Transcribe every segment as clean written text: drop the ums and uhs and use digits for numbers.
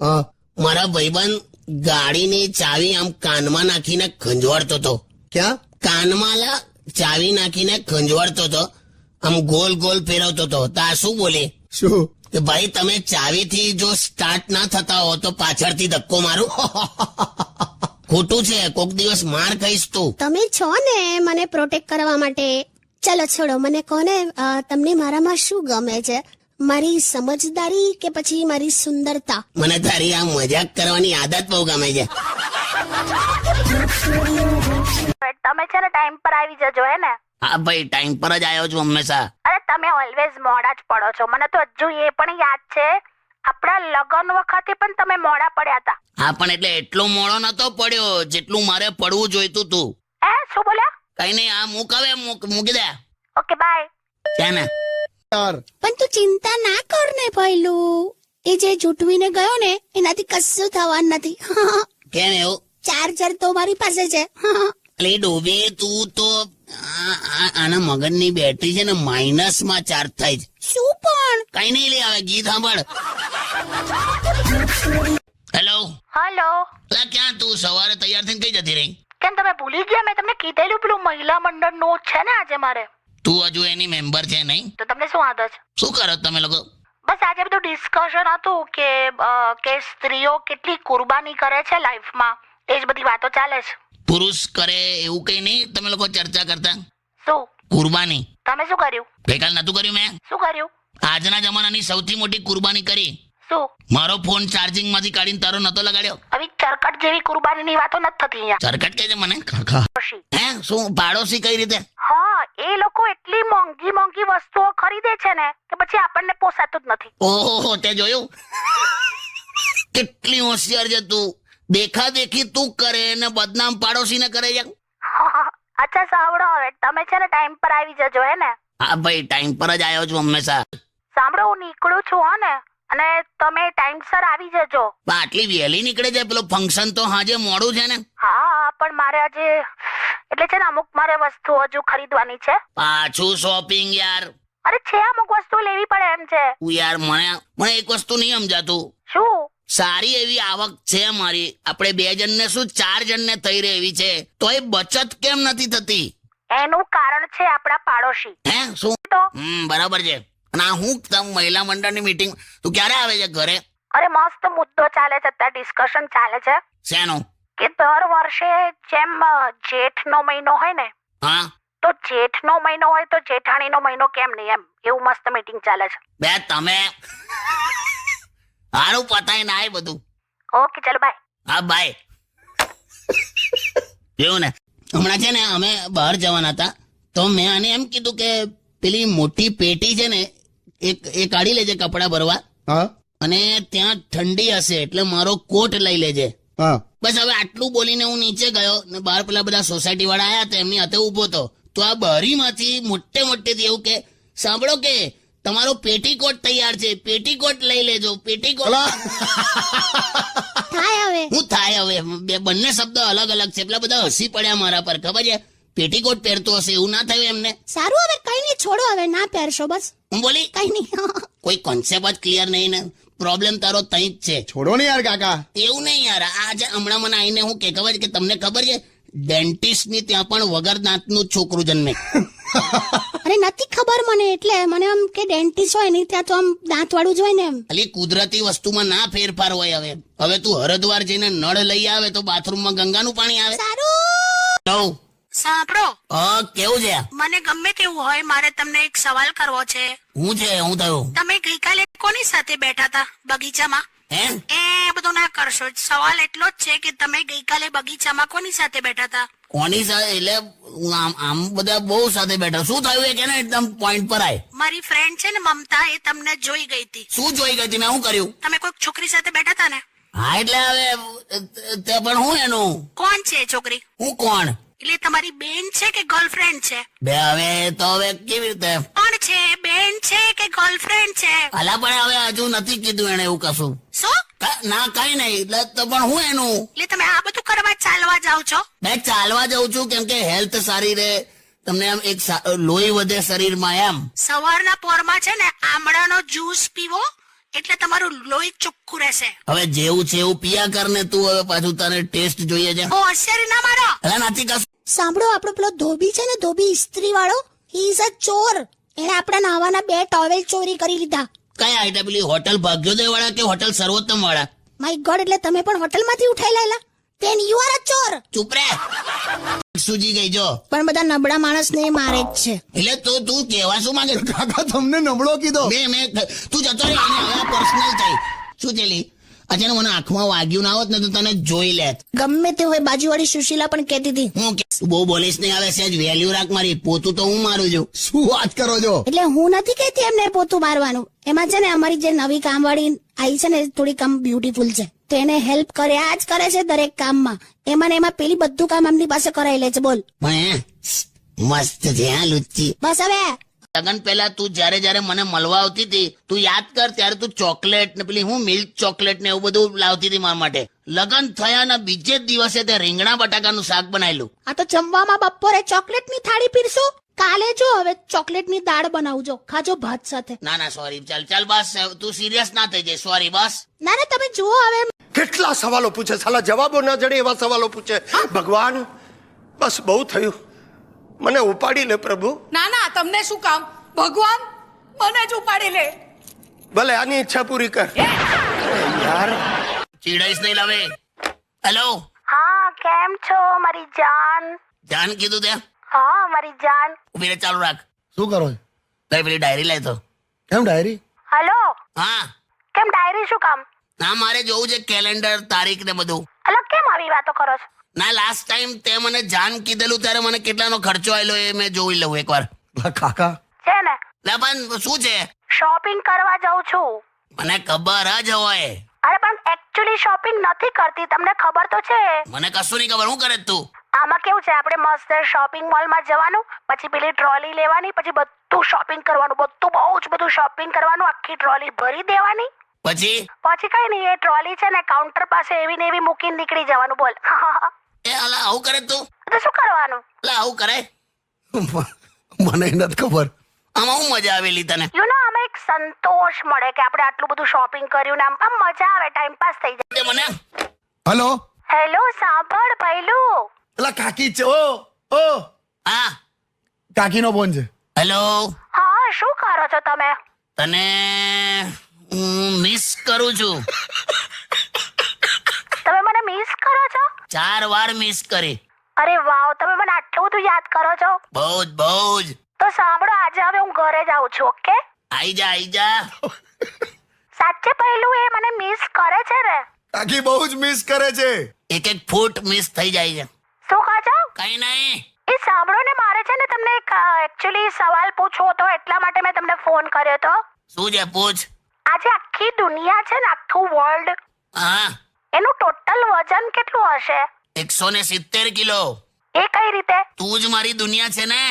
મારા ભાઈબંધ ગાડીની ચાવી આમ કાનમાં નાખીને ખંજવાળતો હતો. ક્યાં? કાનમાં ચાવી નાખીને ખંજવાળતો હતો, આમ ગોલ ગોલ ફેરવતો હતો. તા શું બોલે શું કે ભાઈ તમે ચાવીથી જો સ્ટાર્ટ ના થતા હો તો પાછળથી ધક્કો મારું. ખોટું છે, કોક દિવસ માર ખાઈશ તું. તમે છો ને મને પ્રોટેક્ટ કરવા માટે. ચલો છોડો, મને કોને તમને મારામાં શું ગમે છે? મારી સમજદારી કે પછી મારી સુંદરતા? મને તારી આ મજાક કરવાની આદત બહુ ગમે છે. તમે છે ને ટાઈમ પર આવી જજો, હે ને? હા ભાઈ, ટાઈમ પર જ આવ્યો છું હંમેશા. અરે તમે ઓલવેઝ મોડા જ પડો છો. મને તો હજુ એ પણ યાદ છે, આપણા લગ્ન વખતે પણ તમે મોડા પડ્યા હતા. હા, પણ એટલે એટલો મોડો નતો પડ્યો જેટલું મારે પડવું જોઈતું તું. શું બોલ્યા? કઈ નહીં, આ મૂકી દે. Okay bye. છે ને પણ તું ચિંતા ના કર ને ભઈલું, એ જે જૂટવીને ગયો ને એનાથી કશું થવાનું નથી. કેમ એવું? ચાર્જર તો મારી પાસે છે. એટલે ડોબી તું તો આના મગજની બેટરી છે ને માઇનસમાં ચાર્જ થાય છે. શું પણ? કઈ નહીં, લે આવે ગીત સાંભળ. Hello hello. ક્યાં તું સવારે તૈયાર થઈને કઈ જતી રહી? કેમ તમે ભૂલી ગયા? મેં તમને કીધેલું પેલું મહિલા મંડળ નો છે ને આજે મારે. તું હજુ એની મેમ્બર છે નહીં? તો તમને શું આદત છે? શું કરો તમે લોકો? બસ આજે બધું ડિસ્કશન હતું કે સ્ત્રીઓ કેટલી કુરબાની કરે છે લાઈફમાં, એ જ બધી વાતો ચાલે છે. પુરુષ કરે એવું કઈ નહીં તમે લોકો ચર્ચા કરતા? શું કુરબાની તમે શું કર્યું? ગઈકાલ નતું કર્યું? મેં શું કર્યું? આજના જમાનાની સૌથી મોટી કુરબાની કરી. શું? મારો ફોન ચાર્જિંગ માંથી કાઢીને તારો નતો લગાડ્યો. હવે ચરકટ જેવી કુરબાનીની વાતો નથી થતી અહીંયા. ચરકટ કે છે મને? પાડોશી. હે શું પાડોશી કઈ રીતે? હા, એ લોકો એટલી મોંઘી મોંઘી વસ્તુઓ ખરીદે છે ને કે પછી આપણને પોસાતું જ નથી. ઓહો, તે જોયું? કેટલી હોશિયાર છે તું. દેખા દેખી તું કરે ને બદનામ પાડોશીને કરે છે. અચ્છા સાંભળો, હવે તમે છે ને ટાઈમ પર આવી જજો, હે ને? હા ભાઈ, ટાઈમ પર જ આવ્યો છું હંમેશા. સાંભળો, હું નીકળું છું, હો ને? અને તમે ટાઈમસર આવી જજો. આટલી વહેલી નીકળે છે? પેલો ફંક્શન તો હાજે મોડું છે ને. હા, પણ મારે આજે એટલે છે ને અમુક મારે વસ્તુ હજુ ખરીદવાની છે. પાછું શોપિંગ યાર? અરે છે, અમુક વસ્તુ લેવી પડે એમ છે. યાર મને એક વસ્તુ નહીં સમજાતું. શું? સારી એવી આવક છે મારી, આપણે 2 જણને શું 4 જણને થઈ રહી એવી છે, તો એ બચત કેમ નથી થતી? એનું કારણ છે આપણા પાડોશી. હે શું? તો બરાબર છે. અને હું મહિલા મંડળની મીટિંગ તું ક્યારે આવે છે ઘરે? અરે મસ્ત મુદ્દો ચાલે છે, અત્યારે ડિસ્કશન ચાલે છે. શેનું? કે દર વર્ષે જેમ જેઠનો મહિનો હોય ને, હા, તો જેઠનો મહિનો હોય તો જેઠાણીનો મહિનો કેમ નહીં, એમ એવું મસ્ત મીટિંગ ચાલે છે. બે તમે હારું પતાય ના એ બધું. ઓકે ચલો બાય. હા બાય. એવું ને, હમણાં છે ને અમે બહાર જવાના હતા તો મેં આને એમ કીધું કે પેલી મોટી પેટી છે ને એ કાઢી લેજે કપડા ભરવા, અને ત્યાં ઠંડી હશે એટલે મારો કોટ લઈ લેજે. બસ હવે આટલું બોલીને હું નીચે ગયો ને બહાર પેલા બધા સોસાયટી વાળા આયા તો એમની હાથે ઉભો હતો તો આ બારીમાંથી મોટેથી એવું કે સાંભળો કે તમારો પેટીકોટ તૈયાર છે, પેટીકોટ લઈ લેજો, પેટીકોટ. થાય હવે હું થાય હવે? બંને શબ્દ અલગ અલગ છે. પેલા બધા હસી પડ્યા મારા પર, ખબર છે? પેટીકોટ પહેરતો હશે એવું ના થયું એમને? સારું, હવે કઈ નહીં, છોડો, હવે ના પહેરશો બસ. હું બોલી કઈ નહીં. કોઈ કોન્સેપ્ટ જ ક્લિયર નહીં ને, પ્રોબ્લેમ તારો તઈ જ છે. છોડો ને યાર કાકા. એવું નહીં યાર, આજે હમણાં મને આવીને હું કે ખબર છે કે તમને ખબર છે ડેન્ટિસ્ટ ની ત્યાં પણ વગર દાંતનું છોકરું જન્મે. અરે નથી ખબર મને, એટલે મને આમ કે ડેન્ટિસ્ટ હોય ને ત્યાં તો આમ દાંત વાળું જ હોય ને એમ. ખાલી કુદરતી વસ્તુમાં ના ફેરફાર હોય. હવે તું હરદ્વાર જઈને નળ લઈ આવે તો બાથરૂમમાં ગંગાનું પાણી આવે. સારું સાંભળો, કેવું છે? મને ગમે તેવું હોય, મારે તમને એક સવાલ કરવો છે. હું છે? હું થયું? તમે ગઈકાલે કોની સાથે બેઠા હતા બગીચામાં? હે? એ બધું ના કરશો, સવાલ એટલો જ છે કે તમે ગઈકાલે બગીચામાં કોની સાથે બેઠા હતા? કોની સાથે? એટલે આમ બધા બહુ સાથે બેઠા. શું થયું એ કે ને એકદમ પોઈન્ટ પર આય. મારી ફ્રેન્ડ છે ને મમતા, એ તમને જોઈ ગઈ હતી. શું જોઈ ગઈ હતી? મેં શું કર્યું? તમે કોઈક છોકરી સાથે બેઠા હતા ને? હા, એટલે હવે પણ હું એનું કોણ છે એ છોકરી? હું કોણ? એટલે તમારી બેન છે કે ગર્લફ્રેન્ડ છે? બે હવે તો હવે કેવી રીતે? કોણ છે? બેન છે કે ગર્લફ્રેન્ડ છે? અલા પણ હવે હજુ નથી કીધું એને એવું કશું. શું? ના કઈ નહીં. એટલે તો પણ હું એનું એટલે તમે આ બધું કરવા ચાલવા જાવ છો? મેં ચાલવા જાઉં છું કેમ કે હેલ્થ સારી રહે, તમને આમ એક લોહી વધે શરીરમાં એમ. સવારના પોરમાં છે ને આમળાનો જ્યુસ પીવો, એટલે તમારું લોહી ચોખ્ખું રહેશે. હવે જેવું છે એવું પિયા કર ને તું. હવે પાછું તને ટેસ્ટ જોઈએ છે. ઓ હોશિયારી ના મારો. એટલે નથી કશું. સાંભળો, આપણો પેલો ધોબી છે ને, ધોબી ઇસ્ત્રી વાળો, હી ઇઝ અ ચોર. એને આપણા નાવાના 2 ટોવેલ ચોરી કરી લીધા. કયા આઈટા પેલી હોટલ ભાગ્યોદય વાળા કે હોટલ સર્વોત્તમ વાળા? માય ગોડ, એટલે તમે પણ હોટલમાંથી ઉઠાઈ લાયેલા? ધેન યુ આર અ ચોર. ચૂપ રે. સૂજી ગઈ જો. પણ બધા નબળા માણસને મારે જ છે. એટલે તો તું કેવા શું માંગે? કાકા તમને નબળો કીધો. મેં તું જતો રહે. હવે પર્સનલ થઈ. શું ચેલી? અચાનક મને આંખમાં વાગ્યું ના હોત ને તો તને જોઈ લેત. ગમે તે હોય, બાજુવાળી સુશીલા પણ કહેતી હતી. હું બહુ બોલીશ નહીં. હવે સહેજ વેલ્યુ રાખ મારી. પોતું તો હું મારું છું. શું વાત કરો છો? એટલે હું નથી કહેતી એમને પોતું મારવાનું. એમાં છે ને અમારી જે નવી કામવાળી આવી છે ને, થોડી કામ બ્યુટીફુલ છે, તો એને હેલ્પ કર્યા જ કરે છે દરેક કામમાં. એમાં ને એમાં પેલી બધું કામ એમની પાસે કરાવી લે છે. બોલ. મસ્ત છે હા લુચ્ચી. બસ હવે લગન પહેલા તું જયારે મને મળવા આવતી હતી, તું યાદ કર, ત્યારે તું ચોકલેટ ને પેલી હું મિલ્ક ચોકલેટ ને એવું બધું લાવતી હતી મારા માટે. લગન થયા ના બીજે જ દિવસે તે રીંગણા બટાકાનું શાક બનાવેલું. આ તો જમવામાં બપોરે ચોકલેટની થાળી પીરસો. કાલે જો હવે ચોકલેટની દાળ બનાવજો, ખાજો ભાત સાથે. ના સોરી, ચાલ બસ. તું સિરિયસ ના થઈ જાય. સોરી બસ. ના તમે જુઓ હવે. કેટલા સવાલો પૂછે, સાલા જવાબો ના જડે એવા સવાલો પૂછે. ભગવાન, બસ બહુ થયું, મને ઉપાડી લે પ્રભુ. ના તમને શું કામ? ભગવાન મને જ ઉપાડી લે. ભલે આની ઈચ્છા પૂરી કર. યાર ચીડાઈશ નહીં લાવે. હેલો. હા કેમ છો મારી જાન? જાન કીધું ત્યાં? હા મારી જાન. ઉભી રે, ચાલુ રાખ. શું કરો છો? લઈ પેલી ડાયરી લાય તો. કેમ ડાયરી? હલો, હા. કેમ ડાયરી શું કામ? ના મારે જોવું છે કેલેન્ડર, તારીખ ને બધું. અલા કેમ આવી વાતો કરો છો? ના લાસ્ટ ટાઈમ તે મને જાન કીધેલું ત્યારે મને કેટલાનો ખર્ચો આવેલો એ મેં જોઈ લઉં એકવાર. કાકા છે ને ના પણ શું છે? શોપિંગ કરવા જાઉં છું. મને ખબર જ હોય. અરે પણ એકચ્યુઅલી શોપિંગ નથી કરતી, તમને ખબર તો છે. મને કશું નહીં ખબર. શું કરે તું? આમાં કેવું છે, આપણે મસ્ત શોપિંગ મોલમાં જવાનું, પછી પેલી ટ્રોલી લેવાની, પછી બધું શોપિંગ કરવાનું, બહુ જ બધું શોપિંગ કરવાનું, આખી ટ્રોલી ભરી દેવાની. પછી કઈ નહીં, એ ટ્રોલી છે ને કાઉન્ટર પાસે એવી ને એવી મૂકીને નીકળી જવાનું. બોલ. એ અલા આવું કરે તું? તો શું કરવાનું? અલા આવું કરે? મને નથી ખબર. આમાં હું મજા આવેલી તને? યુ નો, આમાં એક સંતોષ મળે કે આપણે આટલું બધું શોપિંગ કર્યું ને આમ મજા આવે, ટાઈમ પાસ થઈ જાય. તે મને હલો. હેલો, સાંભળ પહેલું. પેલા કાકી છે. ઓ હા કાકીનો ફોન છે. હેલો. હા શું કરો છો તમે? તને હું મિસ કરું છું. તમે મને મિસ કરો છો? 4 વાર મિસ કરી. અરે વાવ, તમે મને આટલું બધું યાદ કરો છો. બહુ જ. તો સાંભળો, આજે હવે હું ઘરે જાઉં છું. ઓકે? આઈ જા. સાચે પહેલું એ મને મિસ કરે છે ને? કાકી બહુ જ મિસ કરે છે. એક ફૂટ મિસ થઈ જાય છે. શું કહો છો? કઈ નહીં. એ સાંભળો ને, મારે છે ને તમને એક એકચ્યુઅલી સવાલ પૂછવો હતો, એટલા માટે મેં તમને ફોન કર્યો હતો. શું છે? પૂછ. આજે આખી દુનિયા છે ને, આખું વર્લ્ડ, હા, એનું ટોટલ વજન કેટલું હશે? 170 કિલો. એ કઈ રીતે? તું જ મારી દુનિયા છે ને.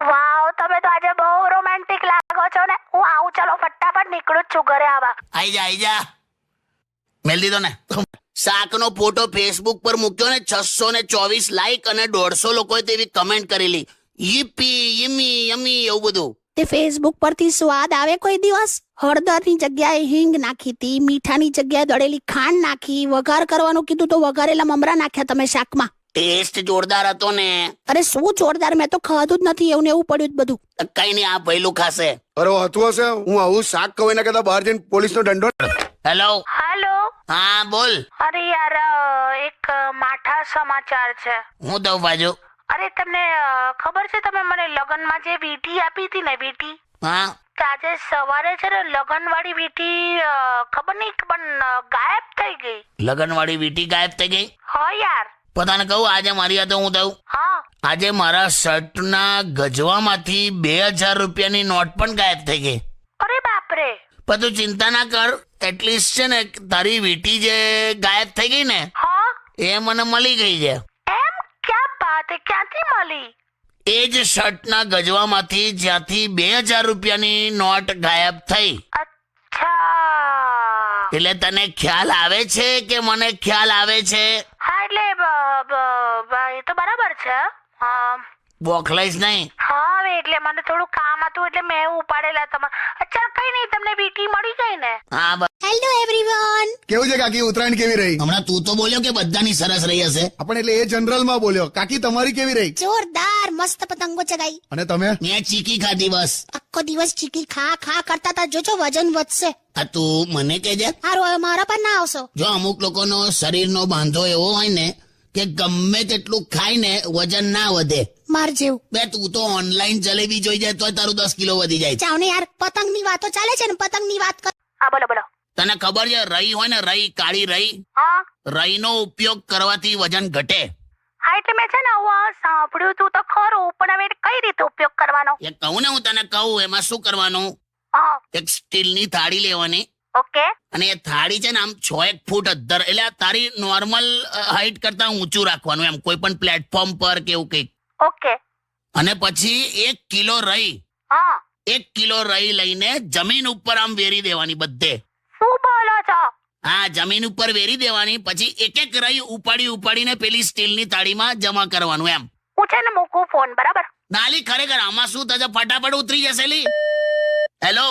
વાવ, તમે તો આજે બહુ રોમેન્ટિક લાગો છો ને. હું આવું, ચલો ફટાફટ નીકળું જ છું ઘરે આવા. આઈ જા. મેલ દીધો ને. શાકનો ફોટો ફેસબુક પર મૂક્યો ને, 624 લાઈક અને 150 લોકોએ તેવી કમેન્ટ કરેલી. યીપી યમી યમી એવું બધું. તે ફેસબુક પરથી સ્વાદ આવે કોઈ દિવસ? હળદરની જગ્યાએ હિંગ નાખી હતી, મીઠાની જગ્યાએ દળેલી ખાંડ નાખી, વઘાર કરવાનું કીધું તો વઘારેલા મમરા નાખ્યા તમે શાકમાં. ટેસ્ટ જોરદાર હતો ને. અરે શું જોરદાર, મેં તો ખાધું જ નથી. એવું ને એવું પડ્યું જ બધું. કઈ નહીં, આ પહેલું ખાશે. અરે હતું હશે. હું આવું શાક કહું એના કરતા બહાર જઈને પોલીસનો દંડો. હેલો. હેલો. હા બોલ. અરે યાર, એક માઠા સમાચાર છે. હું દઉં બાજુ. અરે તમને ખબર છે, તમે મને લગનમાં જે વીંટી આપી હતી ને, વીંટી, હા, તો આજે સવારે છે ને લગન વાળી વીંટી ખબર નહીં પણ ગાયબ થઈ ગઈ. લગન વાળી વીંટી ગાયબ થઈ ગઈ? હા યાર. પોતાને કહું, આજે મારી હાથે હું થયું. હા. આજે મારા શર્ટના ગજવામાંથી 2000 રૂપિયાની નોટ પણ ગાયબ થઈ ગઈ. અરે બાપરે. પણ તું ચિંતા ના કર, એટલીસ્ટ છે ને તારી વીંટી જે ગાયબ થઈ ગઈ ને, હા, એ મને મળી ગઈ છે. એમ? ક્યાં બાત હે, ક્યાંથી મળી? એ જ શર્ટના ગજવામાંથી જ્યાંથી 2000 રૂપિયાની નોટ ગાયબ થઈ. અચ્છા. એટલે તને ખ્યાલ આવે છે કે મને ખ્યાલ આવે છે? હા એટલે એ તો બરાબર છે. બોખલાઈશ નહીં. હા હવે એટલે મને થોડું કામ હતું એટલે મેં ઉપાડેલા તમારે અચ્છા કઈ નહીં તમને વીટી મળી ગઈ ને હા હેલો એવરીવન. કેવું છે કાકી ઉત્તરાયણ કેવી રહી? હમણાં તું તો બોલ્યો કે બધાની સરસ રહી હશે. આપણે એટલે એ જનરલ માં બોલ્યો. કાકી તમારી કેવી રહી? જોરદાર મસ્ત પતંગો ચગાઈ. અને તમે? મેં ચીકી ખાધી બસ. આખો દિવસ ચીકી ખા ખા કરતા તા જોજો વજન વધશે. આ તું મને કહેજે. હારું હવે મારા પર ના આવશો. જો અમુક લોકોનો શરીરનો બાંધો એવો હોય ને કે ગમે તેટલું ખાય ને વજન ના વધે. માર જેવું. બે તું તો ઓનલાઈન જલેબી જોઈ જાય તો તારું 10 કિલો વધી જાય. જાવ ને યાર પતંગની વાતો ચાલે છે ને પતંગની વાત કર. હા બોલો બોલો તને ખબર છે રઈ હોય ને રઈ, કાળી રઈ, હા રઈનો ઉપયોગ કરવાથી વજન ઘટે. હા એટલે મેં છે ને આવું સાંભળ્યું તું તો ખરું પણ હવે કઈ રીતે ઉપયોગ કરવાનો એ કહું ને હું તને કહું એમાં શું કરવાનું. હા એક સ્ટીલની થાળી લેવાની ઓકે અને એ થાળી છે ને આમ 6 ફૂટ અદ્ધર એટલે આ તારી નોર્મલ હાઈટ કરતા ઊંચું રાખવાનું એમ કોઈ પણ પ્લેટફોર્મ પર કે એવું કંઈક. ઓકે અને પછી 1 કિલો રઈ, હા 1 કિલો રઈ લઈને જમીન ઉપર આમ વેરી દેવાની બધે. શું બોલો છો હા જમીન ઉપર વેરી દેવાની પછી એક રઈ ઉપાડીને પેલી સ્ટીલની થાળીમાં જમા કરવાનું એમ. હું છે ને મૂકું ફોન બરાબર નાલી ખરેખર આમાં શું થશે ફટાફટ ઉતરી જશે લી. હેલો